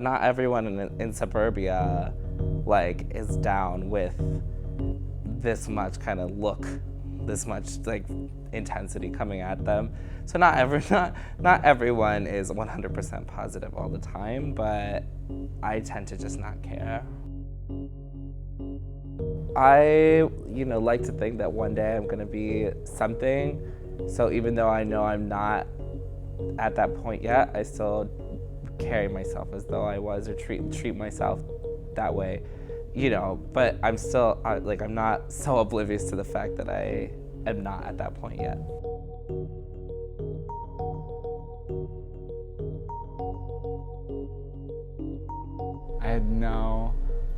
Not everyone in suburbia like is down with this much kind of look, this much like intensity coming at them. So not everyone is 100% positive all the time, but I tend to just not care. I, like to think that one day I'm gonna be something. So even though I know I'm not at that point yet, I still carry myself as though I was, or treat myself that way, but I'm still, I'm not so oblivious to the fact that I am not at that point yet. I had no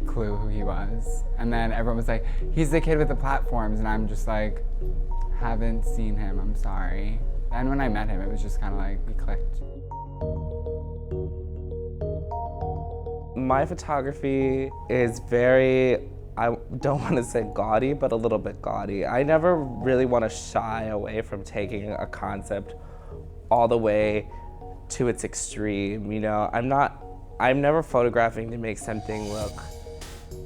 clue who he was. And then everyone was like, he's the kid with the platforms, and I'm just like, haven't seen him, I'm sorry. And when I met him, it was just kind of like, we clicked. My photography is very, I don't want to say gaudy, but a little bit gaudy. I never really want to shy away from taking a concept all the way to its extreme. I'm never photographing to make something look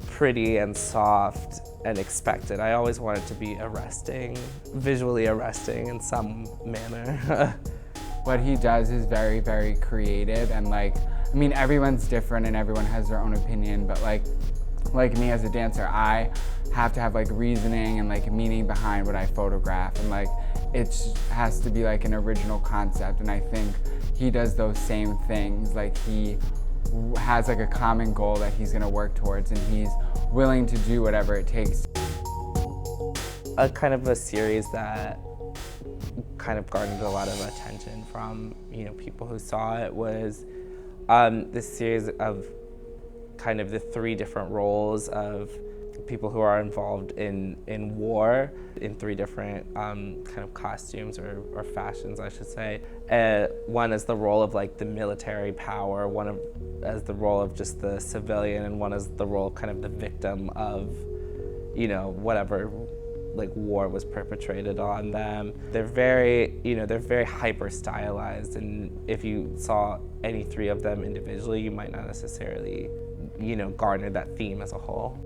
pretty and soft and expected. I always want it to be arresting, visually arresting in some manner. What he does is very, very creative, and everyone's different and everyone has their own opinion, but like me as a dancer, I have to have reasoning and meaning behind what I photograph, and it has to be an original concept, and I think he does those same things. He has a common goal that he's gonna work towards, and he's willing to do whatever it takes. A kind of a series that kind of garnered a lot of attention from people who saw it was this series of kind of the 3 different roles of people who are involved in war in 3 different kind of costumes or fashions, I should say. One is the role of the military power, one as the role of just the civilian, and one is the role of kind of the victim of whatever war was perpetrated on them. They're very hyper stylized, and if you saw any 3 of them individually, you might not necessarily garner that theme as a whole.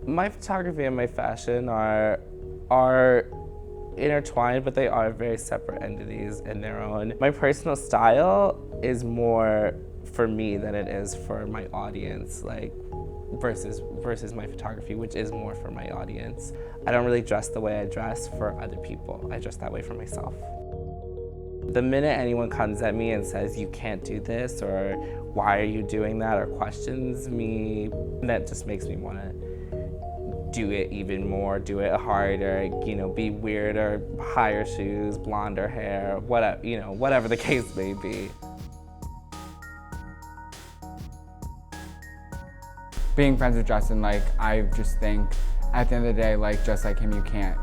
My photography and my fashion are intertwined, but they are very separate entities in their own. My personal style is more for me than it is for my audience, versus my photography, which is more for my audience. I don't really dress the way I dress for other people. I dress that way for myself. The minute anyone comes at me and says, you can't do this, or why are you doing that, or questions me, that just makes me want to do it even more, do it harder, be weirder, higher shoes, blonder hair, whatever the case may be. Being friends with Justin, I just think at the end of the day, just like him,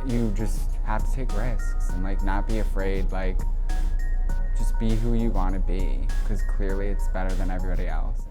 you just have to take risks and not be afraid, just be who you want to be, because clearly it's better than everybody else.